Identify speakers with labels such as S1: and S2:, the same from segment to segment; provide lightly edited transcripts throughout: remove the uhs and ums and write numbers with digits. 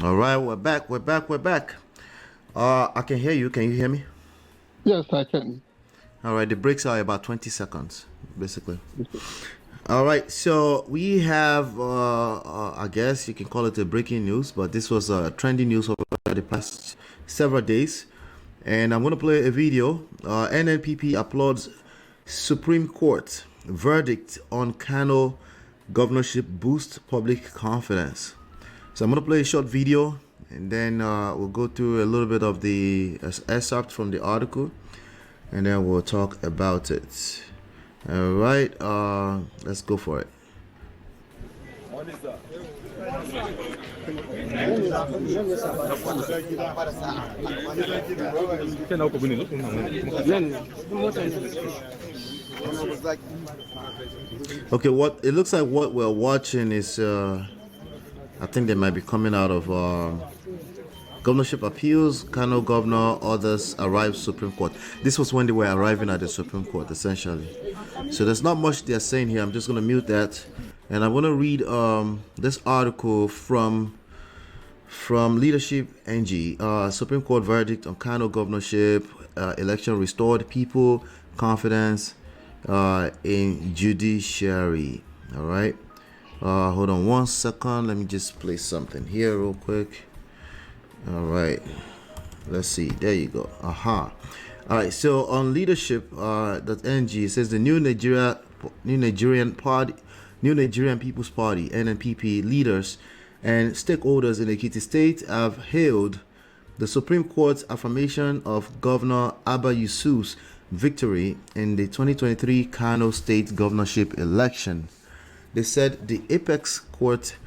S1: All right, we're back. We're back. I can hear you. Can you hear me?
S2: Yes, I can.
S1: All right, the breaks are about 20 seconds, basically. All right, so we have, I guess you can call it a breaking news, but this was trending news over the past several days. And I'm going to play a video. NNPP applauds Supreme Court verdict on Kano governorship boost public confidence. So I'm going to play a short video, and then we'll go through a little bit of the excerpt from the article, and then we'll talk about it. All right, let's go for it. Okay, what it looks like what we're watching is I think they might be coming out of governorship appeals. Kano governor orders arrive Supreme Court. This was when they were arriving at the Supreme Court, essentially. So there's not much they're saying here. I'm just going to mute that, and I'm going to read this article from Leadership NG. Supreme Court verdict on Kano governorship election restored people confidence in judiciary. All right. Hold on 1 second. Let me just play something here real quick. All right. Let's see. There you go. Aha. All right. So on leadership.ng, it says the New Nigerian People's Party (NNPP) leaders and stakeholders in Ekiti State have hailed the Supreme Court's affirmation of Governor Abba Yusuf's victory in the 2023 Kano State governorship election. They said the apex court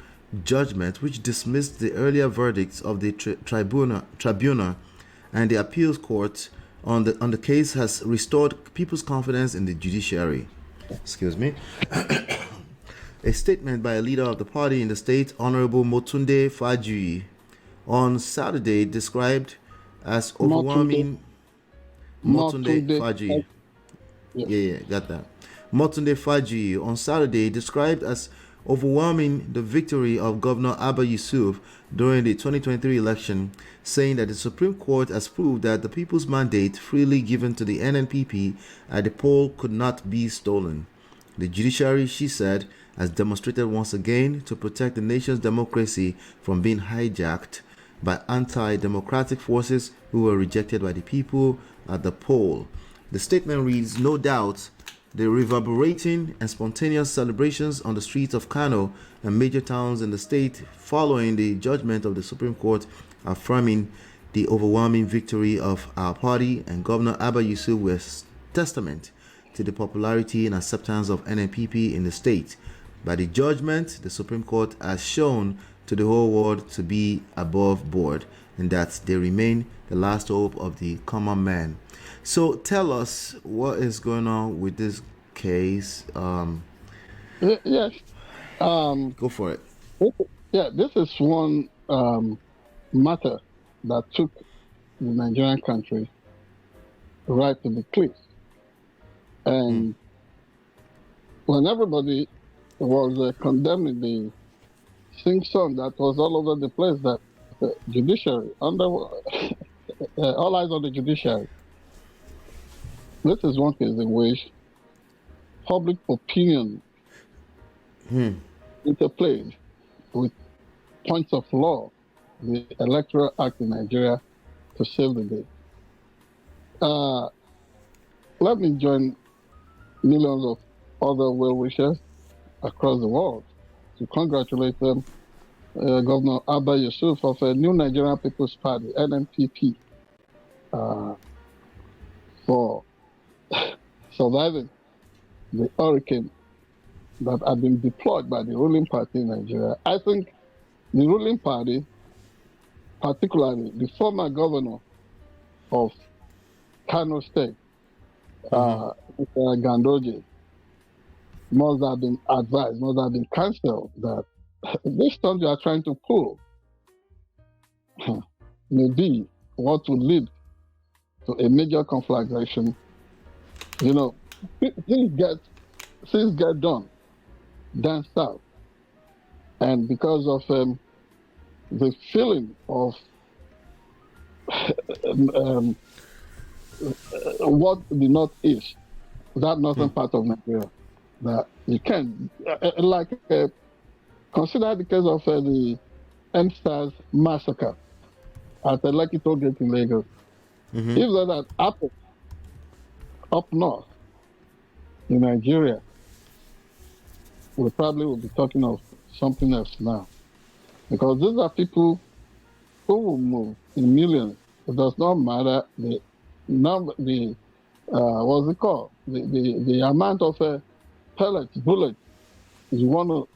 S1: judgment, which dismissed the earlier verdicts of the tribunal and the appeals court on the case, has restored people's confidence in the judiciary. Excuse me. A statement by a leader of the party in the state, Honorable Motunde Fajuyi, on Saturday described as overwhelming. Motunde Fajuyi. Yeah, got that. Motunde Fajuyi on Saturday described as overwhelming the victory of Governor Abba Yusuf during the 2023 election, saying that the Supreme Court has proved that the people's mandate freely given to the NNPP at the poll could not be stolen. The judiciary, she said, has demonstrated once again to protect the nation's democracy from being hijacked by anti-democratic forces who were rejected by the people at the poll. The statement reads, no doubt, the reverberating and spontaneous celebrations on the streets of Kano and major towns in the state following the judgment of the Supreme Court affirming the overwhelming victory of our party and Governor Abba Yusuf were testament to the popularity and acceptance of NNPP in the state. By the judgment, the Supreme Court has shown to the whole world to be above board and that they remain the last hope of the common man. So tell us what is going on with this case.
S2: Yes.
S1: Go for it.
S2: Yeah, this is one matter that took the Nigerian country right to the cliff. And when everybody was condemning the sing song that was all over the place, that the judiciary, all eyes on the judiciary. This is one case in which public opinion interplayed with points of law, the Electoral Act in Nigeria, to save the day. Let me join millions of other well-wishers across the world to congratulate them, Governor Abba Yusuf of a New Nigerian People's Party, NNPP, for surviving the hurricane that had been deployed by the ruling party in Nigeria. I think the ruling party, particularly the former governor of Kano State, Gandoje, must have been advised, must have been counseled that this stunt you are trying to pull may be what would lead to a major conflagration. You know, things get done down south. And because of the feeling of what the North is, that northern part of Nigeria, that you can, consider the case of the NSAS massacre at the Lekki Toll Gate in Lagos. If that had happened up north in Nigeria, we probably would be talking of something else now. Because these are people who will move in millions. It does not matter the number, what's it called? The amount of pellets, bullets you want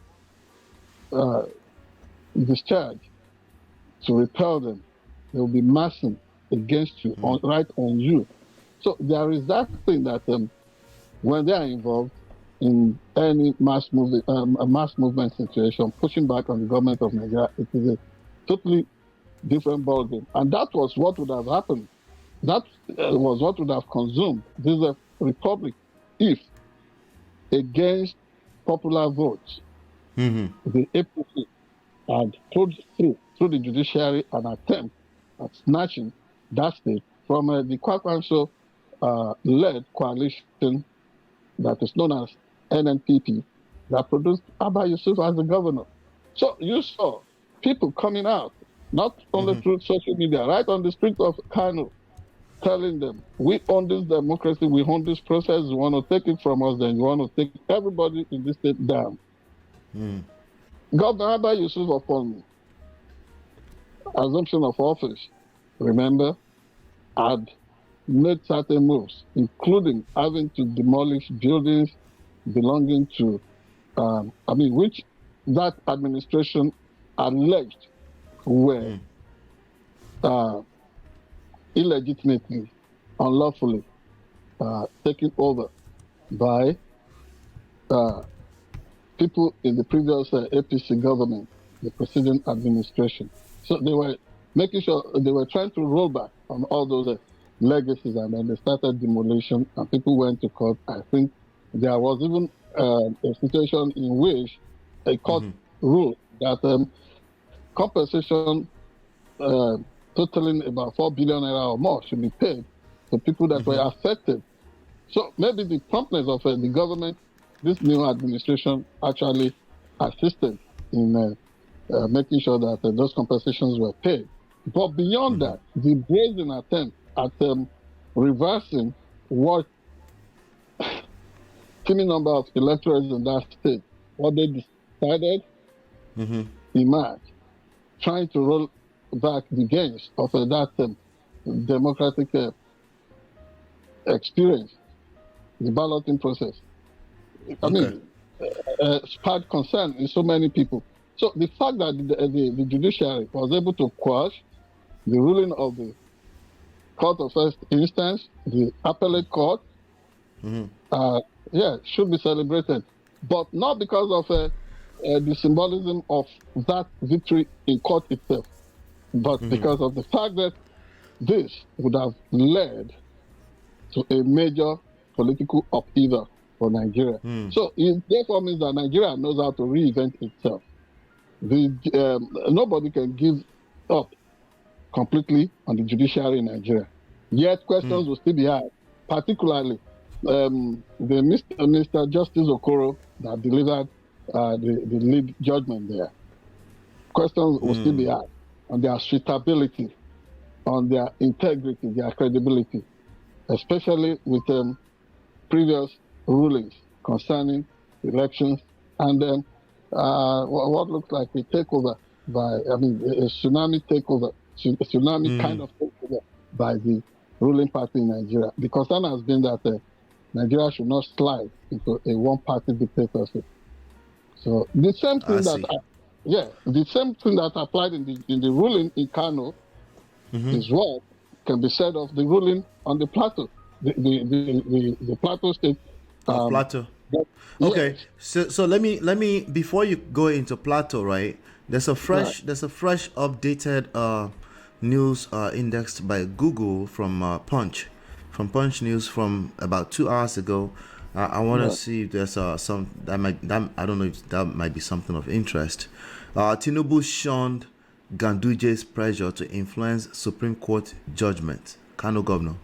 S2: to discharge to repel them. They will be massing against you, right on you. So there is that thing that when they are involved in any mass movement situation, pushing back on the government of Nigeria, it is a totally different ballgame. And that was what would have happened. That was what would have consumed this republic if, against popular votes, the APC had put through the judiciary an attempt at snatching that state from the Kwakwanso led coalition that is known as NNPP that produced Abba Yusuf as the governor. So you saw people coming out, not only through social media, right on the streets of Kano, telling them, we own this democracy, we own this process, you want to take it from us, then you want to take everybody in this state down. Governor Abba Yusuf, upon assumption of office, remember, had made certain moves, including having to demolish buildings belonging to, which that administration alleged were illegitimately, unlawfully taken over by people in the previous APC government, the preceding administration. So they were making sure they were trying to roll back on all those legacies, and then they started demolition, and people went to court. I think there was even a situation in which a court ruled that compensation totaling about 4 billion naira or more should be paid to people that were affected. So maybe the promptness of the government, this new administration, actually assisted in making sure that those compensations were paid. But beyond that, the brazen attempt at reversing what teeming number of electors in that state, what they decided in March, trying to roll back the gains of that democratic experience, the balloting process. Sparked concern in so many people. So the fact that the judiciary was able to quash the ruling of the Court of First Instance, the appellate court, should be celebrated. But not because of the symbolism of that victory in court itself, but because of the fact that this would have led to a major political upheaval for Nigeria. So it therefore means that Nigeria knows how to reinvent itself. Nobody can give up completely on the judiciary in Nigeria. Yet questions will still be asked, particularly the Mr. Justice Okoro that delivered the lead judgment there. Questions will still be asked on their suitability, on their integrity, their credibility, especially with previous rulings concerning elections and what looks like a takeover by, a tsunami takeover, kind of takeover by the ruling party in Nigeria. The concern has been that Nigeria should not slide into a one-party dictatorship. So the same thing the same thing that applied in the ruling in Kano is what can be said of the ruling on the Plateau, the Plateau state.
S1: Plateau. Okay, so let me before you go into Plateau, right? There's a fresh updated news indexed by Google from Punch News from about 2 hours ago. I want to see if there's I don't know if that might be something of interest. Tinubu shunned Ganduje's pressure to influence Supreme Court judgment. Kano governor.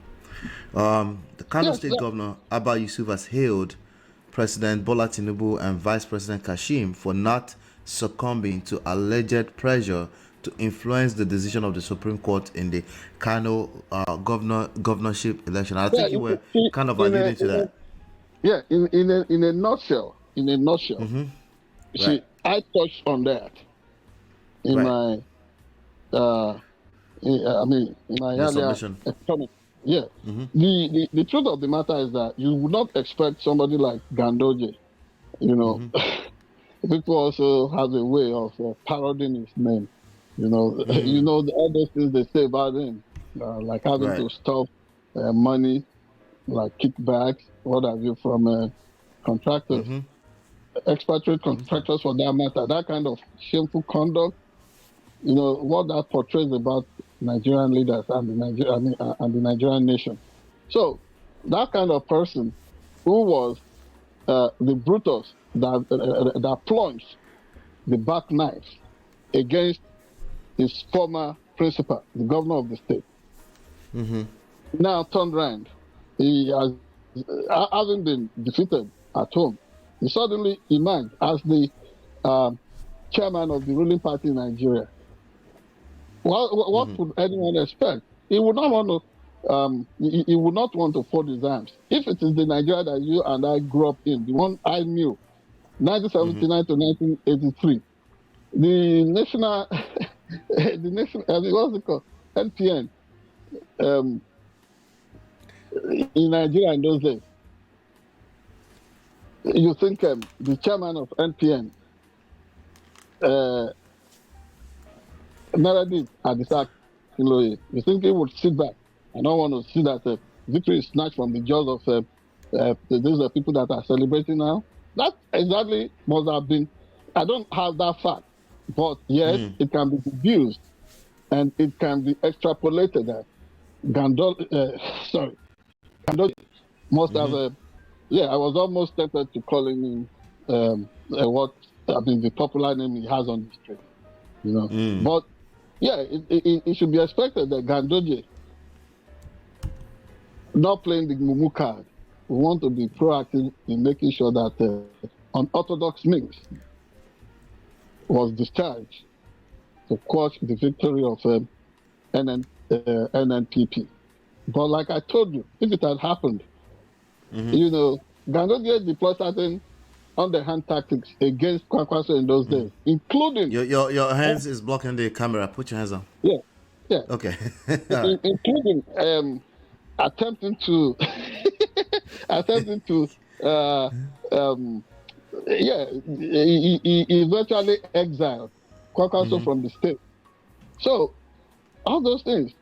S1: The Kano State Governor Abba Yusuf has hailed President Bola Tinubu and Vice President Kashim for not succumbing to alleged pressure to influence the decision of the Supreme Court in the Kano governorship election. I think you were kind of alluding to that.
S2: In a nutshell, you see, I touched on that in my in my earlier comment. Yeah. The truth of the matter is that you would not expect somebody like Gandoje, you know, people also have a way of parodying his name, you know, you know, all those things they say about him, like having to stop money, like kickbacks, what have you, from contractors, expatriate contractors for that matter, that kind of shameful conduct, you know, what that portrays about Nigerian leaders and the Nigerian nation. So that kind of person who was the Brutus that plunged the back knife against his former principal, the governor of the state, now turned around. He has, having been defeated at home, he suddenly emerged as the chairman of the ruling party in Nigeria. What would anyone expect? He would not want to. He would not want to fold his arms. If it is the Nigeria that you and I grew up in, the one I knew, 1979 to 1983, the national, what's it called, NPN, in Nigeria in those days. You think the chairman of NPN, Meredith Adisak Kiloye, you think he would sit back? I don't want to see that victory is snatched from the jaws of these are people that are celebrating now. That exactly must have been. I don't have that fact, but yes, it can be deduced and it can be extrapolated that Gandoje must have. I was almost tempted to call him the popular name he has on the street, you know. But yeah, it should be expected that Gandoje, not playing the Mumu card, we want to be proactive in making sure that unorthodox means was discharged to quash the victory of NNPP. But like I told you, if it had happened, you know, Gandoje deployed certain underhand tactics against Kwakwaso in those days, including
S1: your hands is blocking the camera. Put your hands on.
S2: Yeah.
S1: Okay.
S2: Including attempting to he virtually exiled Kwakwaso from the state. So all those things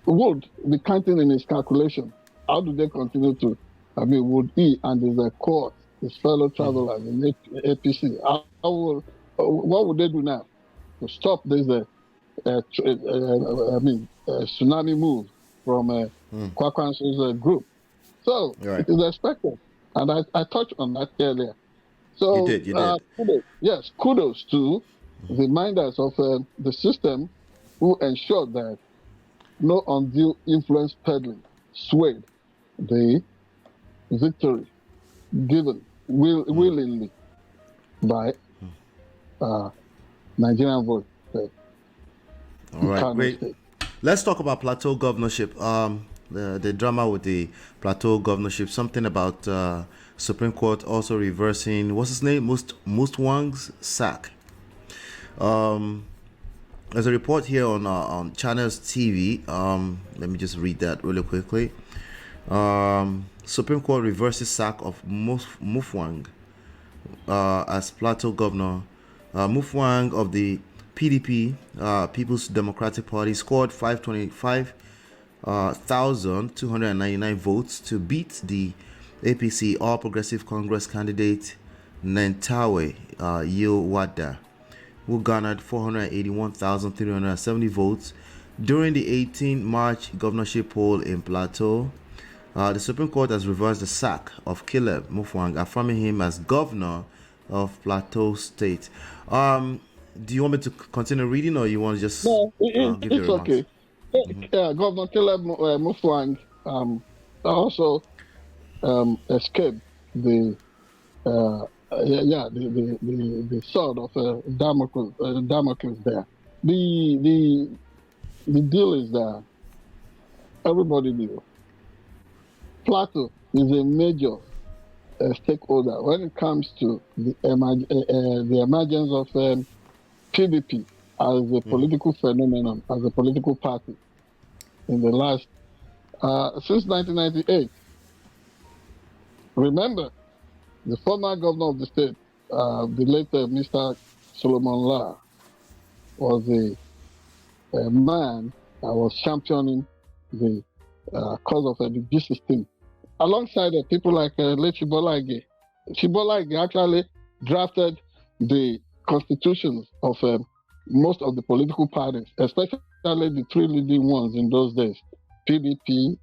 S2: would be counting in his calculation. How do they continue to? I mean, would he and his court, his fellow travelers in APC, what would they do now to stop this tsunami move from Kwakwaso's group? So it is expected, and I touched on that earlier. So
S1: you did.
S2: Kudos to the minders of the system who ensured that no undue influence peddling swayed the victory given willingly by Nigerian voters.
S1: All right, great. Let's talk about Plateau governorship. The drama with the Plateau governorship. Something about Supreme Court also reversing what's his name, Mustwang's sack. There's a report here on Channels TV. Let me just read that really quickly. Supreme Court reverses sack of Mufwang as Plateau governor. Mufwang of the PDP, People's Democratic Party, scored 525,299 votes to beat the APC All Progressive Congress candidate Nentawe Yilwada, who garnered 481,370 votes during the 18 March governorship poll in Plateau. The Supreme Court has reversed the sack of Caleb Mufwang, affirming him as governor of Plateau State. Do you want me to continue reading, or you want to just
S2: No,
S1: give your
S2: it's
S1: remarks?
S2: okay. Governor Caleb Mufwang also escaped the the sword of Damocles there. The deal is that everybody knew Plateau is a major stakeholder when it comes to the emergence of PDP as a political phenomenon, as a political party in the last since 1998. Remember, the former governor of the state, the late Mr. Solomon La, was a man that was championing the cause of the G16, alongside people like late Chibolage. Chibolage actually drafted the constitutions of most of the political parties, especially the three leading ones in those days: PDP,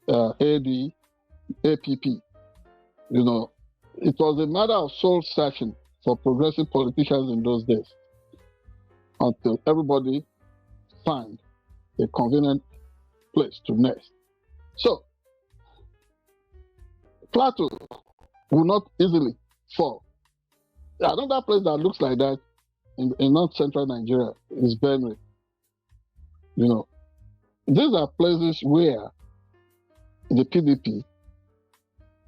S2: AD, APP. You know, it was a matter of soul searching for progressive politicians in those days until everybody find a convenient place to nest. So, Plateau will not easily fall. Another place that looks like that in north-central Nigeria is Benue. You know, these are places where the PDP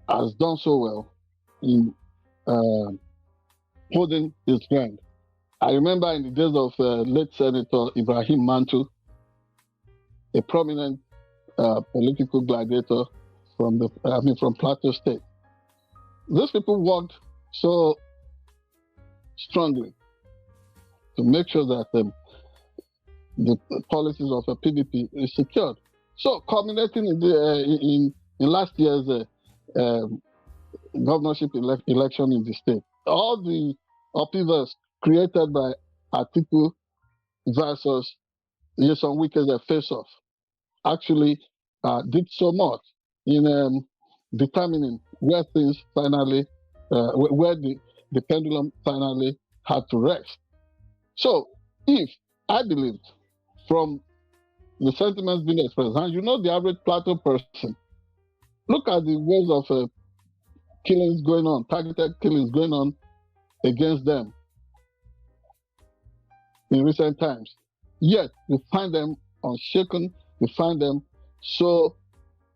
S2: has done so well in holding its ground. I remember in the days of late Senator Ibrahim Mantu, a prominent political gladiator from from Plateau State. Those people worked so strongly to make sure that the policies of the PDP is secured. So, culminating in last year's governorship election in the state, all the upheavals created by Atiku versus Nyesom Wike's face-off actually did so much in determining where things finally, where the pendulum finally had to rest. So, if I believed from the sentiments being expressed, and you know the average Plateau person, look at the waves of killings going on, targeted killings going on against them in recent times. Yet, we find them unshaken, we find them so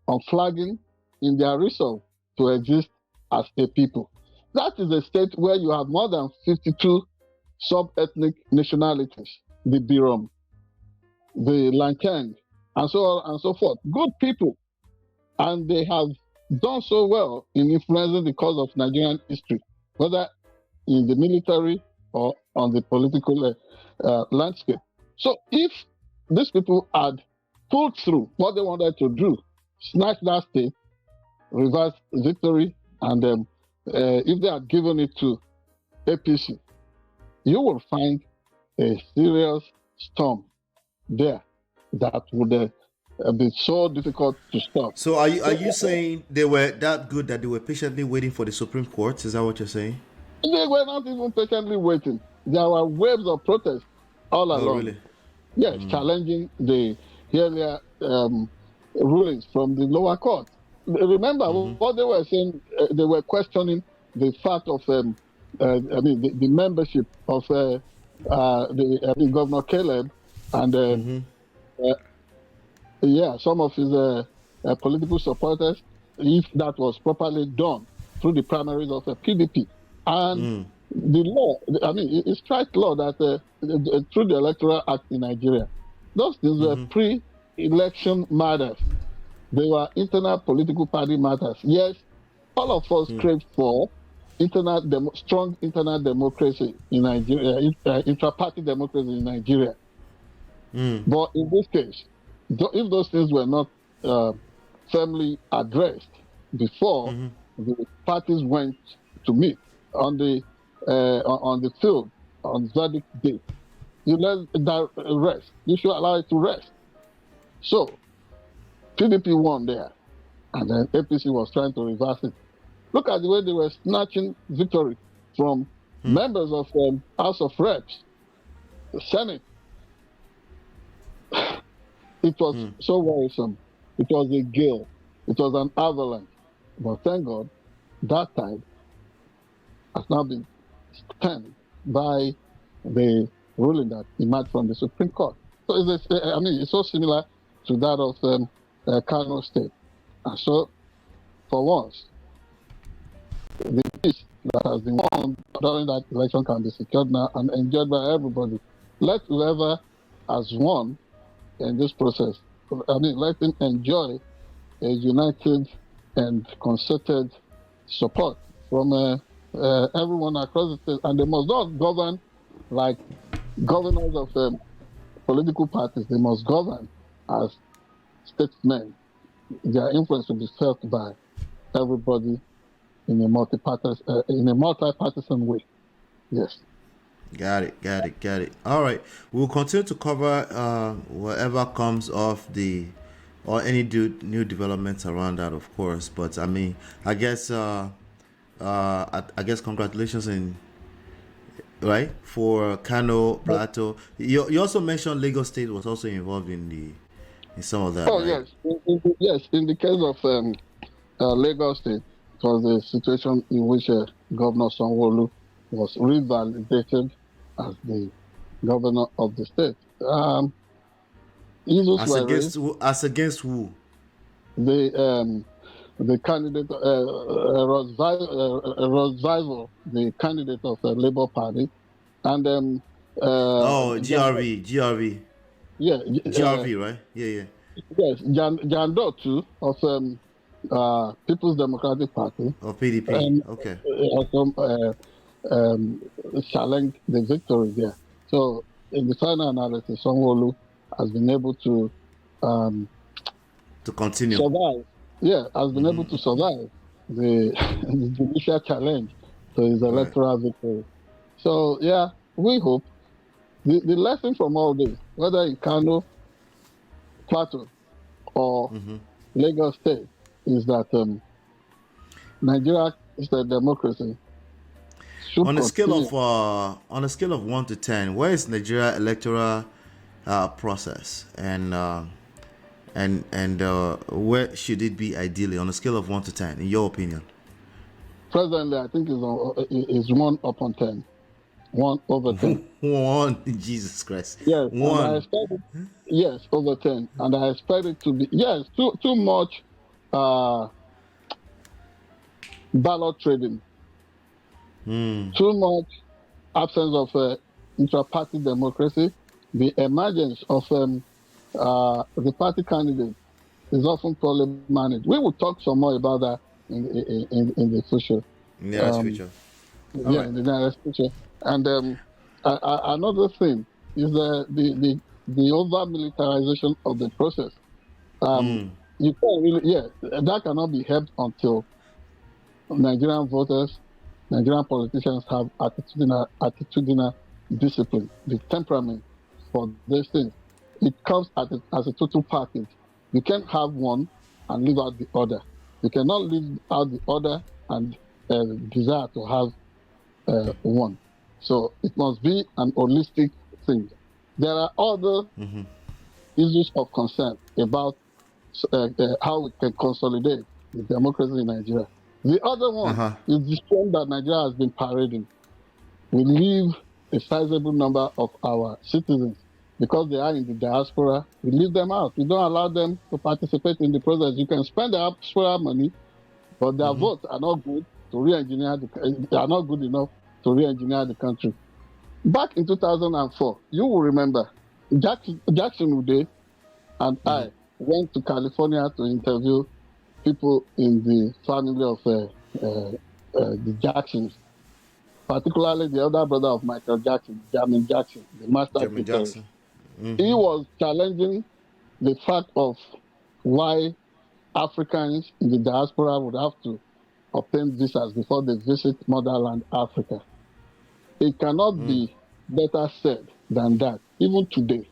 S2: unflagging in their resolve to exist as a people. That is a state where you have more than 52 sub-ethnic nationalities, the Birom, the Lankang, and so on and so forth. Good people. And they have done so well in influencing the course of Nigerian history, whether in the military or on the political landscape. So if these people had pulled through what they wanted to do, snatch that state, reverse victory, and if they had given it to APC, you will find a serious storm there that would be so difficult to stop.
S1: So are you saying they were that good that they were patiently waiting for the Supreme Court? Is that what you're saying?
S2: They were not even patiently waiting. There were waves of protest all along.
S1: Really?
S2: Yes, challenging the earlier rulings from the lower court. Remember what they were saying? They were questioning the fact of the membership of Governor Caleb and some of his political supporters, if that was properly done through the primaries of the PDP. And the law, it's strike law that through the Electoral Act in Nigeria, those things were pre-election matters. They were internal political party matters. Yes, all of us crave for strong internal democracy in Nigeria, intra-party democracy in Nigeria. But in this case, if those things were not firmly addressed before the parties went to meet on the field on verdict day, you let that rest. You should allow it to rest. So, PDP won there, and then APC was trying to reverse it. Look at the way they were snatching victory from members of House of Reps Senate, it was so worrisome. It was a gale. It was an avalanche. But thank God, that tide has now been stemmed by the ruling that emerged from the Supreme Court. So it's so similar to that of Kano State. And so, for once, the peace that has been won during that election can be secured now and enjoyed by everybody. Let whoever has won in this process, let him enjoy a united and concerted support from everyone across the state. And they must not govern like governors of political parties. They must govern as statesmen. Their influence will be felt by everybody in a multi-partisan way. Yes.
S1: Got it. All right. We'll continue to cover whatever comes of or any new developments around that, of course. But I guess congratulations for Kano, Plateau. You also mentioned Lagos State was also involved in some of that.
S2: Oh,
S1: right?
S2: Yes. In the case of Lagos State, it was a situation in which Governor Sanwo-Olu was revalidated as the governor of the state.
S1: As against who?
S2: The candidate Rosvival, the candidate of the Labour Party, and
S1: GRV.
S2: Yeah,
S1: GRV, right? Yeah.
S2: Yes, Jando too of People's Democratic Party.
S1: Of PDP. Okay.
S2: Challenged the victory there. So in the final analysis, Sanwo-Olu has been able to
S1: continue
S2: survive. Yeah, has been able to survive the judicial challenge to his electoral victory. So yeah, we hope the lesson from all this, whether in Kano, Plateau, or Lagos State, is that Nigeria is a democracy.
S1: On a scale of 1 to 10, where is Nigeria electoral process, and where should it be ideally on a scale of 1 to 10, in your opinion?
S2: Presently, I think it's 1 upon 10. 1 over 10.
S1: 1, Jesus Christ.
S2: Yes,
S1: 1.
S2: Yes, over 10, and I expect it to be too much ballot trading. Too much absence of intra-party democracy. The emergence of the party candidate is often poorly managed. We will talk some more about that in the future.
S1: In the next future.
S2: In the next future. And another thing is the over-militarization of the process. You can't really, that cannot be helped until Nigerian voters, Nigerian politicians have attitudinal discipline, the temperament for these things. It comes as a total package. You can't have one and leave out the other. You cannot leave out the other and desire to have one. So it must be an holistic thing. There are other issues of concern about how we can consolidate the democracy in Nigeria. The other one is the strength that Nigeria has been parading. We leave a sizable number of our citizens, because they are in the diaspora, we leave them out. We don't allow them to participate in the process. You can spend the diaspora money, but their votes are not good to re-engineer they are not good enough to re-engineer the country. Back in 2004, you will remember, Jackson Ude and I went to California to interview people in the family of the Jacksons, particularly the elder brother of Michael Jackson, Jamin Jackson, the master guitarist. He was challenging the fact of why Africans in the diaspora would have to obtain visas before they visit motherland Africa. It cannot be better said than that. Even today,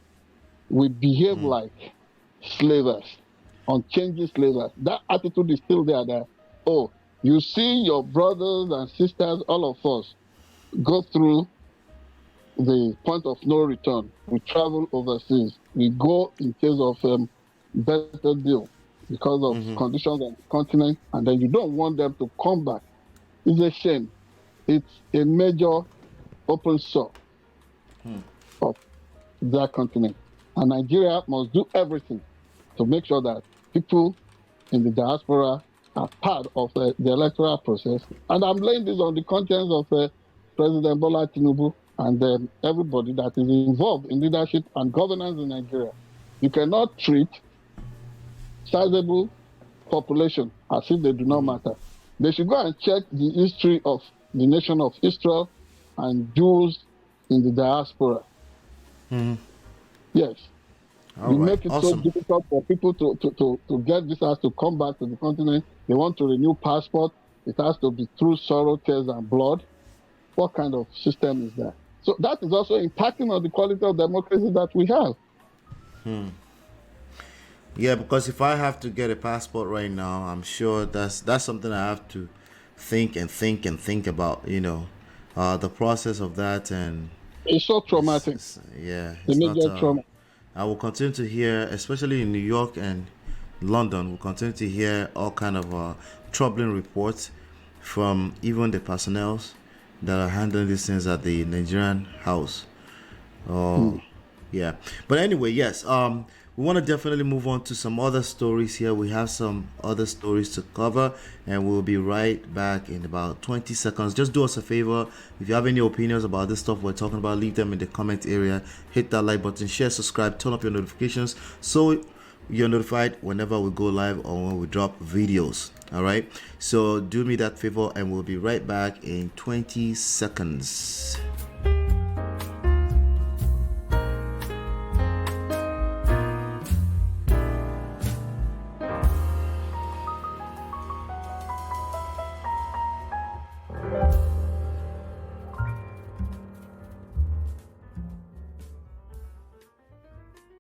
S2: we behave like slavers, unchanging slavers. That attitude is still there. That, you see your brothers and sisters, all of us, go through the point of no return. We travel overseas. We go in case of better deal because of conditions on the continent, and then you don't want them to come back. It's a shame. It's a major open sore of that continent. And Nigeria must do everything to make sure that people in the diaspora are part of the electoral process. And I'm laying this on the conscience of President Bola Tinubu and everybody that is involved in leadership and governance in Nigeria. You cannot treat sizable population as if they do not matter. They should go and check the history of the nation of Israel and Jews in the diaspora. Yes. We make it so difficult for people to get visas to come back to the continent. They want to renew passport. It has to be through sorrow, tears, and blood. What kind of system is that? So that is also impacting on the quality of democracy that we have.
S1: Yeah, because if I have to get a passport right now, I'm sure that's something I have to think about, the process of that. And
S2: it's so traumatic.
S1: It's
S2: major trauma.
S1: I will continue to hear, especially in New York and London, we'll continue to hear all kind of troubling reports from even the personnel that are handling these things at the Nigerian house. Yeah. But anyway, yes, we want to definitely move on to some other stories here. We have some other stories to cover, and we'll be right back in about 20 seconds. Just do us a favor. If you have any opinions about this stuff we're talking about, leave them in the comment area. Hit that like button, share, subscribe, turn up your notifications so you're notified whenever we go live or when we drop videos. All right, so do me that favor, and we'll be right back in 20 seconds.